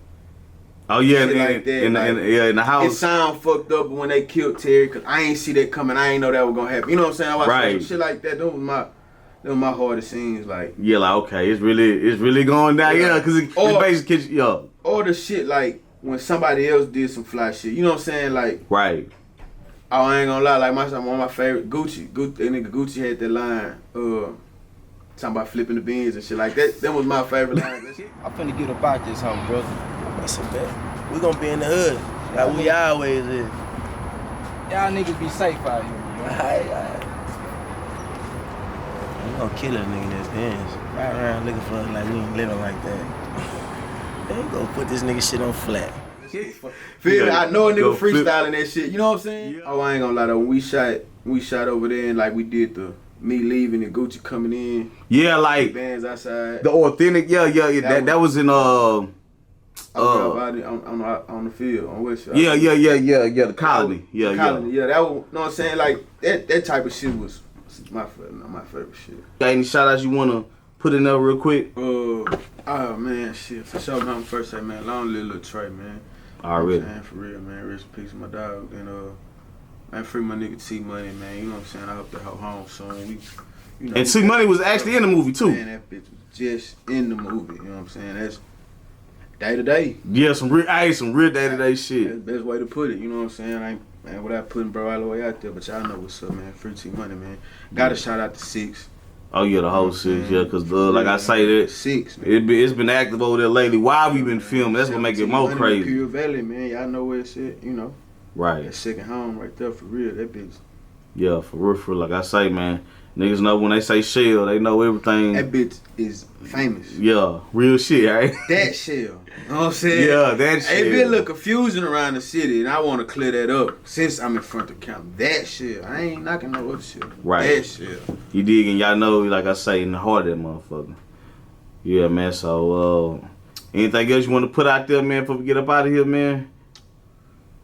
S1: Oh yeah,
S2: in
S1: the house.
S2: It sound fucked up, but when they killed Terry, cause I ain't see that coming. I ain't know that was gonna happen. You know what I'm saying? I watched shit like that. That was my hardest scenes. Like
S1: okay, it's really going down. Yeah, cause it's basically
S2: or the shit like when somebody else did some fly shit. You know what I'm saying? Like
S1: right.
S2: Oh, I ain't gonna lie, like one of my favorite Gucci, that nigga Gucci had that line, talking about flipping the beans and shit like that. That was my favorite line.
S3: I'm finna get up out this home, brother. That's a bet. We gonna be in the hood, like we always is. Y'all niggas be safe out here, bro.
S4: Alright. We gonna kill a nigga in his pants. Right around looking for us like we ain't living like that. They gonna put this nigga shit on flat.
S2: Feel I know a nigga
S1: Go flip.
S2: freestyling that shit. You know what I'm saying? Yeah. Oh, I ain't gonna lie though. We shot over there and like we did the me leaving and Gucci coming in.
S1: Yeah, like
S2: Bands outside.
S1: the authentic. Yeah. That was in
S2: on the field on West Side.
S1: Yeah. The colony. Yeah.
S2: Yeah, that was, you know what I'm saying? Like that type of shit was my favorite shit.
S1: Got any shout outs you wanna put in there real quick?
S2: Oh man, shit. For sure, man. First say, man, long live Lil Trey, man.
S1: Already.
S2: Man, for real, man. Rest in peace, my dog. And man, free my nigga T Money, man. You know what I'm saying? I hope to help home soon.
S1: And T Money was actually in the movie too.
S2: Man, that bitch was just in the movie. You know what I'm saying? That's day to day.
S1: Yeah, some real day to day shit.
S2: That's the best way to put it. You know what I'm saying? Man, without putting bro all the way out there, but y'all know what's up, man. Free T Money, man. Got to shout out to Six.
S1: Oh yeah, the whole six, yeah, cause like I say that
S2: Six,
S1: it's been active over there lately. While we been filming, that's what make it more crazy.
S2: Pure Valley, man, y'all know where it's at, you know.
S1: Right.
S2: That second home right there for real, that bitch.
S1: Yeah, for real. Like I say, man, niggas know when they say Shell, they know everything.
S2: That bitch is famous.
S1: Yeah, real shit, right?
S2: That Shell. You know what I'm saying?
S1: Yeah, that Shell.
S2: It been a little confusing around the city, and I want to clear that up since I'm in front of the camera. That Shell. I ain't knocking no other shit.
S1: Right.
S2: That Shell.
S1: You dig, and y'all know, like I say, in the heart of that motherfucker. Yeah, man, so, anything else you want to put out there, man, before we get up out of here, man?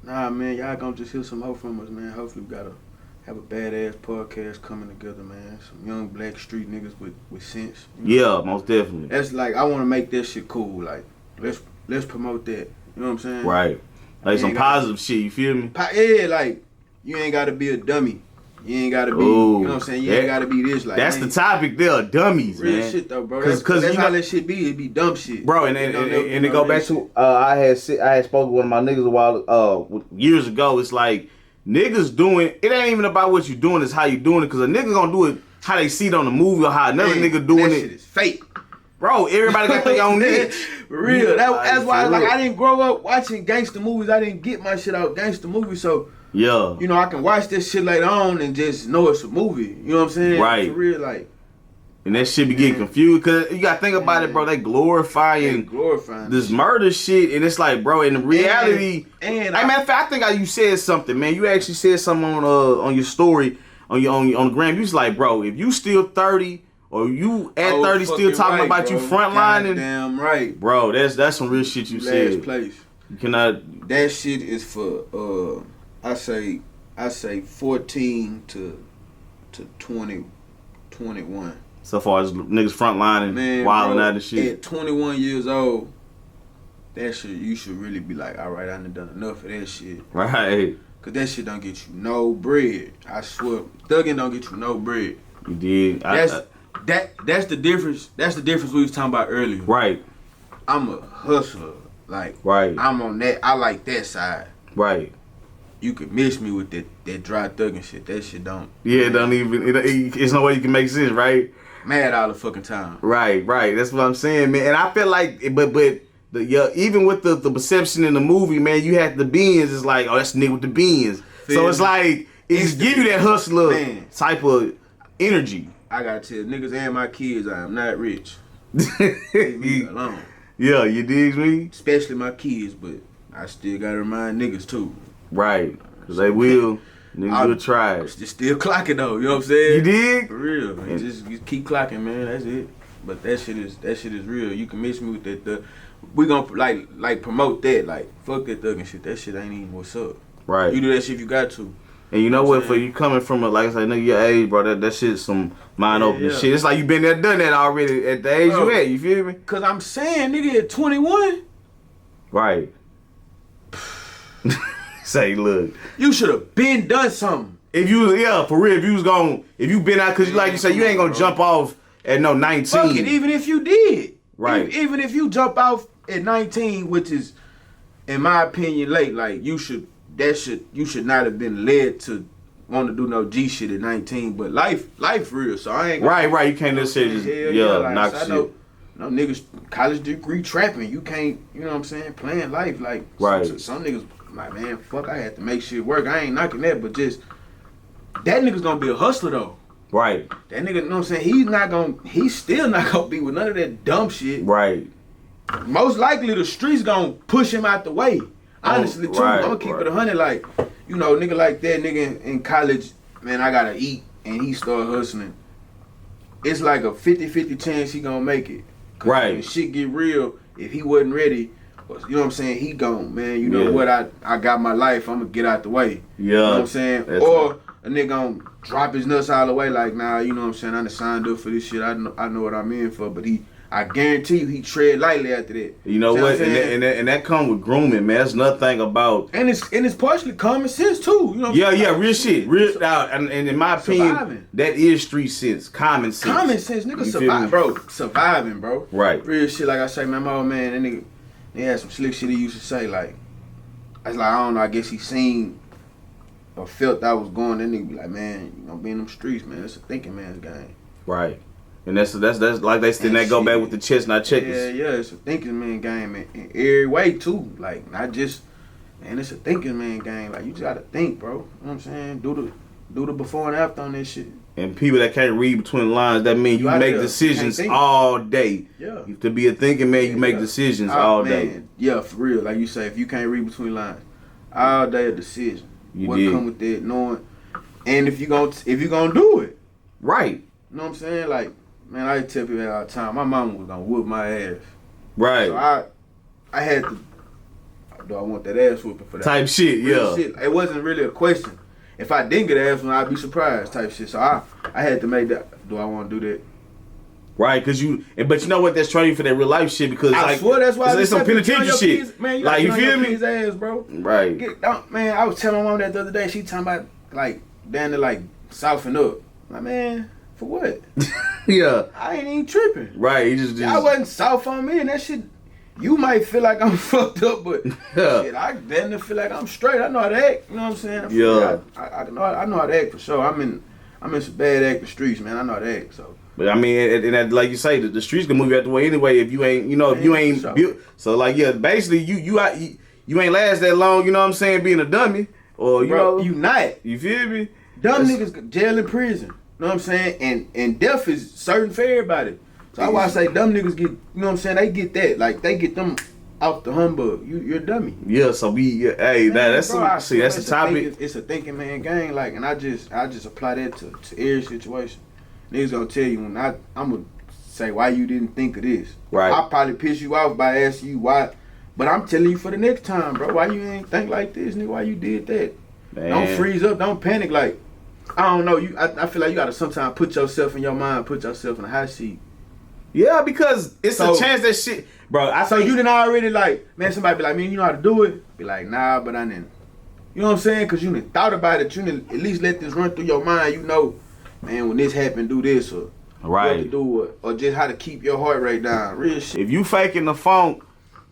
S2: Nah, man, y'all gonna just hear some more from us, man. Hopefully we have a badass podcast coming together, man. Some young black street niggas with sense. You know?
S1: Yeah, most definitely.
S2: That's like, I want to make that shit cool. Like, let's promote that. You know what I'm saying?
S1: Right. Like some positive shit, you feel me?
S2: Yeah, like, you ain't got to be a dummy. You ain't got to be, you know what I'm saying? You ain't got to be this. Like,
S1: that's the topic there, dummies,
S2: real
S1: man.
S2: shit, though, bro.
S1: Cause
S2: that's
S1: you
S2: how
S1: know,
S2: that shit be. It be dumb shit.
S1: Bro, and it go back to, I had spoken to one of my niggas a while, years ago. It's like, niggas doing, it ain't even about what you doing, it's how you doing it. Cause a nigga gonna do it how they see it on the movie or how another nigga doing
S2: that
S1: it.
S2: Shit is fake.
S1: Bro, everybody got their own niche.
S2: For real. That's why like I didn't grow up watching gangster movies. I didn't get my shit out gangster movies. So
S1: yeah,
S2: you know, I can watch this shit later on and just know it's a movie. You know what I'm saying?
S1: Right.
S2: For real, like.
S1: And that shit be getting confused because you gotta think about it, bro. They glorifying this murder shit, and it's like, bro, in reality. And matter of fact, I think you said something, man. You actually said something on your story on the gram. You was like, bro, if you still 30 or you at 30 still talking about
S2: bro.
S1: you frontlining,
S2: damn right,
S1: bro. That's some real shit you said.
S2: Last place.
S1: You cannot.
S2: That shit is for I say 14 to 20, 21.
S1: So far as niggas frontlining, wilding out and shit.
S2: At 21 years old, that shit, you should really be like, all right, I done enough of that shit.
S1: Right.
S2: Cause that shit don't get you no bread. I swear, thugging don't get you no bread.
S1: You did.
S2: That's the difference. That's the difference we was talking about earlier.
S1: Right.
S2: I'm a hustler. Like,
S1: right.
S2: I'm on that. I like that side.
S1: Right.
S2: You could miss me with that dry thugging shit. That shit don't.
S1: Yeah, it don't even. It's no way you can make sense, right?
S2: Mad all the fucking time.
S1: Right. That's what I'm saying, man. And I feel like, even with the perception in the movie, man, you had the beans. It's like, oh, that's the nigga with the beans. So it's like it just give you that hustler type of energy.
S2: I gotta tell niggas and my kids, I am not rich. Leave me alone.
S1: Yeah, you dig me?
S2: Especially my kids, but I still gotta remind niggas too.
S1: Right, cause they will. Niggas will try it.
S2: Just still clocking though, you know what I'm saying?
S1: You dig?
S2: For real, man. Just keep clocking, man. That's it. But that shit is real. You can miss me with that. We gonna like promote that. Like fuck that thugging shit. That shit ain't even what's up.
S1: Right.
S2: You do that shit if you got to.
S1: And you know what? For you coming from like I say, nigga, your age, bro, that shit's some mind opening shit. It's like you been there, done that already at the age you at. You feel me?
S2: Cause I'm saying, nigga, at 21.
S1: Right. Say, look,
S2: you should have been done something.
S1: If you for real, if you been out, cause like you say, you ain't gonna jump off at no 19.
S2: Fuck it, even if you did.
S1: Right.
S2: Even if you jump off at 19, which is, in my opinion, late. Like you should not have been led to want to do no G shit at 19. But life real. So I ain't.
S1: Right. You can't necessarily just
S2: like,
S1: knock
S2: so
S1: shit.
S2: I know No niggas college degree trapping. You can't, you know what I'm saying, playing life. Like
S1: right.
S2: Some niggas like, man, fuck, I had to make shit work. I ain't knocking that, but just that nigga's gonna be a hustler though.
S1: Right.
S2: That nigga, you know what I'm saying? He's still not gonna be with none of that dumb shit.
S1: Right.
S2: Most likely the streets gonna push him out the way. Honestly, too.
S1: Right,
S2: I'm gonna keep it 100. Like, you know, nigga like that, nigga in college, man, I gotta eat, and he start hustling. It's like a 50-50 chance he gonna make it.
S1: Right.
S2: When shit get real, if he wasn't ready, you know what I'm saying, he gone, man. You know what, I got my life, I'm gonna get out the way.
S1: Yeah.
S2: You know what I'm saying?
S1: That's
S2: or a nigga gonna drop his nuts out of the way, like, nah, you know what I'm saying, I done signed up for this shit, I know what I'm in for, but I guarantee you, he tread lightly after that.
S1: You know what? And that come with grooming, man. That's nothing about.
S2: And it's partially common sense too. You know.
S1: Real shit. Real out. And in my opinion, that is street sense, common sense.
S2: Common sense, nigga. Survive, bro. Surviving, bro.
S1: Right.
S2: Real shit. Like I say, man, my old man, that nigga, he had some slick shit he used to say. Like, I was like, I don't know. I guess he seen or felt I was going. That nigga be like, man, you know, being in them streets, man, it's a thinking man's game.
S1: Right. And that's like they still that go back with the chestnut checkers.
S2: Yeah, it's a thinking man game in every way too. Like not just, man, it's a thinking man game. Like you just gotta think, bro. You know what I'm saying? Do the before and after on this shit.
S1: And people that can't read between the lines, that mean you make decisions all day.
S2: Yeah.
S1: To be a thinking man, you make decisions all day.
S2: Yeah, for real. Like you say, if you can't read between lines, all day a decision. What come with that, knowing, and if you gonna do it,
S1: right?
S2: You know what I'm saying? Like. Man, I tell people all the time, my mama was gonna whoop my ass.
S1: Right.
S2: So I had to, do I want that ass whooping for that?
S1: Type shit, yeah.
S2: Shit. It wasn't really a question. If I didn't get an ass whooping, I'd be surprised type shit. So I had to make that, do I want to do that?
S1: Right, but you know what? That's training for that real life shit because
S2: I swear that's why
S1: it's some penitentiary shit.
S2: Kids, man, you
S1: like you feel me?
S2: Kids ass, bro.
S1: Right.
S2: Man, I was telling my mom that the other day. She talking about like down to like soften up. Like man. For what?
S1: Yeah.
S2: I ain't even tripping.
S1: Right. He just
S2: I wasn't soft on me and that shit. You might feel like I'm fucked up, but shit, I damn feel like I'm straight. I know how to act. You know what I'm saying? I know how to act for sure. I'm in some bad acting streets, man. I know how to act. So.
S1: But I mean, and like you say, the streets can move you out the way anyway if you ain't, if you ain't built. So like, yeah, basically you ain't last that long. You know what I'm saying? Being a dummy or
S2: you not.
S1: You feel me?
S2: Dumb niggas jail in prison. You know what I'm saying? And death is certain for everybody. So that's why I say dumb niggas get, you know what I'm saying? They get that. Like, they get them off the humbug. You're a dummy.
S1: Yeah, so that's the topic.
S2: It's a thinking man game. Like, and I just apply that to every situation. Niggas gonna tell you when I'm gonna say why you didn't think of this.
S1: Right.
S2: I'll probably piss you off by asking you why. But I'm telling you for the next time, bro. Why you ain't think like this, nigga? Why you did that? Man. Don't freeze up. Don't panic. Like, I don't know. I feel like you gotta sometimes put yourself in your mind, put yourself in a hot seat.
S1: Yeah, because it's a chance that shit, bro.
S2: You didn't already like, man. Somebody be like, man, you know how to do it? Be like, nah, but I didn't. You know what I'm saying? Cause you done thought about it. You done at least let this run through your mind. You know, man, when this happened, do this or what to do it, or just how to keep your heart rate down. Real shit.
S1: If you faking the funk,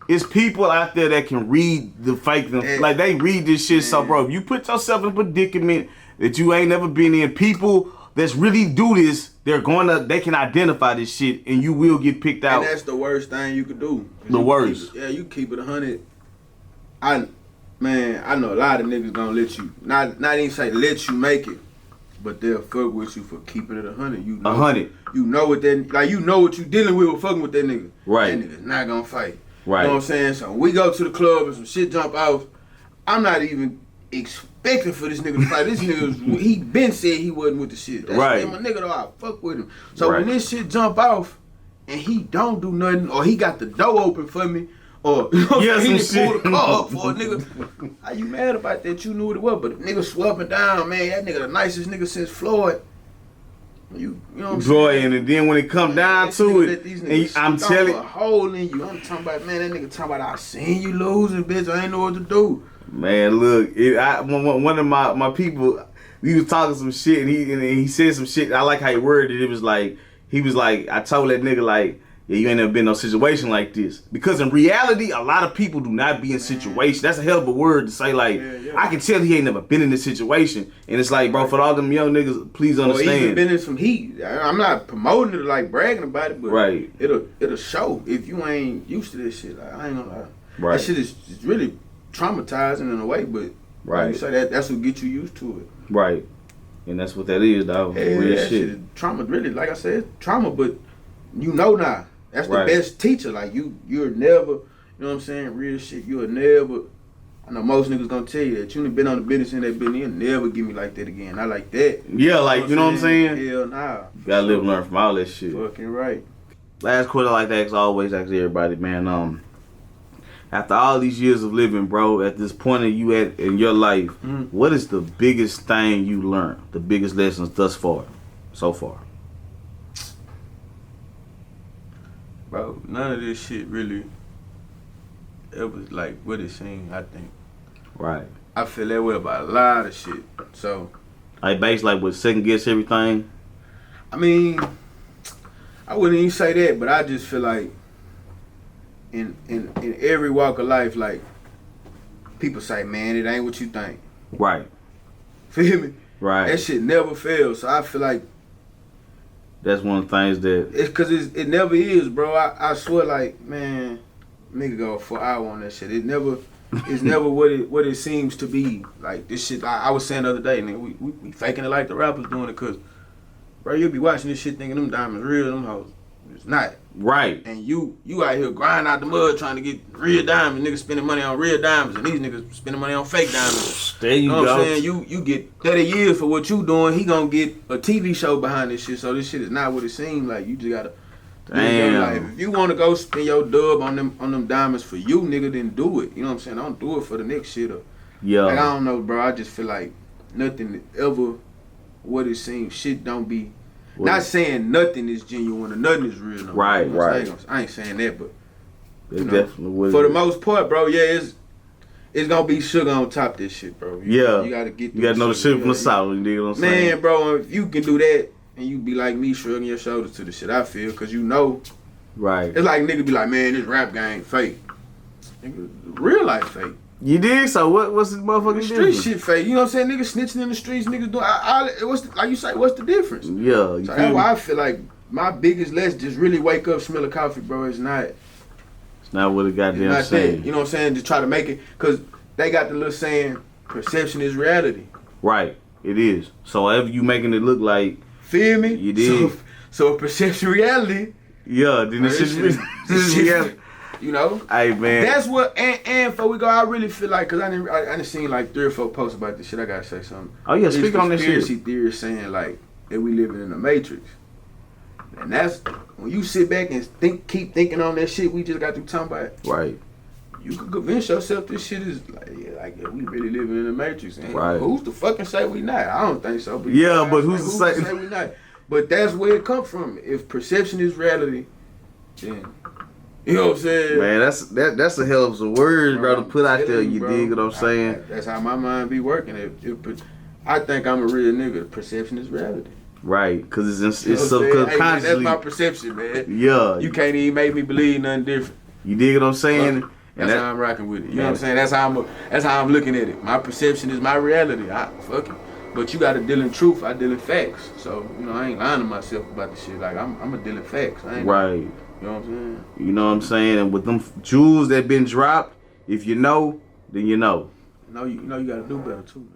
S1: it's people out there that can read the fake. Like they read this shit. Man. So, bro, if you put yourself in a predicament that you ain't never been in, people that's really do this, they can identify this shit and you will get picked out.
S2: And that's the worst thing you could do.
S1: The worst.
S2: You keep it 100. I know a lot of niggas gonna let you, not even say let you make it, but they'll fuck with you for keeping it 100. You know,
S1: 100.
S2: You know what that, like you know what you dealing with fucking with that nigga.
S1: Right.
S2: That nigga's not gonna fight.
S1: Right.
S2: You know what I'm saying? So when we go to the club and some shit jump off, I'm not even expecting for this nigga to fight. This nigga, he been said he wasn't with the shit. That's
S1: right.
S2: My nigga though, I fuck with him. So when this shit jump off and he don't do nothing, or he got the door open for me, or he didn't pull the car up for a nigga, how you mad about that? You knew what it was, but the nigga swapping down, man, that nigga the nicest nigga since Floyd. You know what I'm saying?
S1: And then when it come down to it, and I'm telling
S2: a hole in you. I'm talking about, man, that nigga talking about I seen you losing, bitch. I ain't know what to do. Man,
S1: look, one of my people, we was talking some shit, and he said some shit. I like how he worded it. He was like, I told that nigga like, yeah, you ain't never been in no situation like this. Because in reality, a lot of people do not be in situations. That's a hell of a word to say. Like, I can tell he ain't never been in this situation. And it's like, bro, for all them young niggas, please understand.
S2: Or even been in some heat. I'm not promoting it, like bragging about it, but it'll show if you ain't used to this shit. Like, I ain't gonna lie.
S1: Right.
S2: That shit is really traumatizing in a way, but like you say that's what get you used to it.
S1: Right. And that's what that is, dog. Real
S2: that shit is trauma, really. Like I said, trauma, but you know now. That's the best teacher. Like you're never, you know what I'm saying? Real shit. You'll never. I know most niggas gonna tell you that you done been on the business and they been in. Never give me like that again. Not like that.
S1: Yeah, like you know what I'm saying?
S2: Hell nah.
S1: You gotta live and learn from all that shit.
S2: Fucking right.
S1: Last question I like to ask, always ask everybody, man. After all these years of living, bro, at this point in your life, what is the biggest thing you learned? The biggest lessons thus far, so far?
S2: Bro, none of this shit really ever like what it seemed, I think.
S1: Right.
S2: I feel that way about a lot of shit. So
S1: like basically like with second guess everything?
S2: I mean, I wouldn't even say that, but I just feel like in every walk of life, like people say, man, it ain't what you think.
S1: Right.
S2: Feel me?
S1: Right.
S2: That shit never fails. So I feel like
S1: that's one of the things that
S2: it's cause it never is, bro. I swear, like, man, nigga go for an hour on that shit. It's never what it seems to be. Like this shit, I was saying the other day, nigga, we faking it like the rappers doing it, cause bro, you'll be watching this shit thinking them diamonds real, them hoes. It's not.
S1: Right.
S2: And you out here grinding out the mud trying to get real diamonds. Niggas spending money on real diamonds, and these niggas spending money on fake diamonds.
S1: There you
S2: know
S1: go.
S2: What I'm saying? You get 30 years for what you doing. He gonna get a TV show behind this shit. So this shit is not what it seems like. You just gotta.
S1: Damn.
S2: If you want to go spend your dub on them diamonds for you, nigga, then do it. You know what I'm saying? Don't do it for the next shit.
S1: Yeah.
S2: Like, I don't know, bro. I just feel like nothing ever what it seems. Shit don't be. Not saying nothing is genuine or nothing is real. No
S1: right,
S2: more.
S1: right.
S2: I ain't saying that, but
S1: you know, definitely
S2: for the most part, bro, yeah, it's gonna be sugar on top of this shit, bro. You gotta get.
S1: You gotta know the sugar from the south. You know what I'm saying?
S2: Man, bro, if you can do that and you be like me, shrugging your shoulders to the shit I feel, cause you know,
S1: right?
S2: It's like nigga be like, man, this rap game fake. Nigga, real life fake.
S1: You did? So what's the motherfucking
S2: street
S1: difference?
S2: Shit fake. You know what I'm saying? Niggas snitching in the streets, niggas doing. Like you say, what's the difference?
S1: Yeah.
S2: So that's why I feel like my biggest lesson just really wake up, smell of coffee, bro. It's not
S1: what it goddamn saying.
S2: You know what I'm saying? Just try to make it, cause they got the little saying, perception is reality.
S1: Right. It is. So whatever you making it look like.
S2: Feel me?
S1: You did.
S2: So perception reality.
S1: Yeah. Then this shit.
S2: You know,
S1: hey man,
S2: that's what. And before we go, I really feel like, cause I didn't seen like 3 or 4 posts about this shit. I gotta say something.
S1: Oh yeah, speak on this shit.
S2: Conspiracy theories saying like that we living in a matrix, and that's when you sit back and keep thinking on that shit we just got through talking about.
S1: Right.
S2: You can convince yourself this shit is like we really living in a matrix. And
S1: right.
S2: Who's to fucking say we not? I don't think so. But
S1: yeah, but who's to say
S2: we not? But that's where it come from. If perception is reality, then. You know what I'm saying?
S1: Man, that's a hell of some words, bro, to put out there. You dig what I'm saying?
S2: That's how my mind be working. I think I'm a real nigga. Perception is reality.
S1: Right, because it's subconsciously.
S2: Hey, man, that's my perception, man.
S1: Yeah.
S2: You can't even make me believe nothing different.
S1: You dig what I'm saying?
S2: That's how I'm rocking with it. You know what I'm saying? That's how I'm looking at it. My perception is my reality. Fuck it. But you got to deal in truth. I deal in facts. So, you know, I ain't lying to myself about the shit. Like, I'm a deal in facts. I ain't
S1: right.
S2: You know what I'm saying?
S1: You know what I'm saying? And with them jewels that been dropped, if you know, then you know.
S2: You know you gotta do better too, man.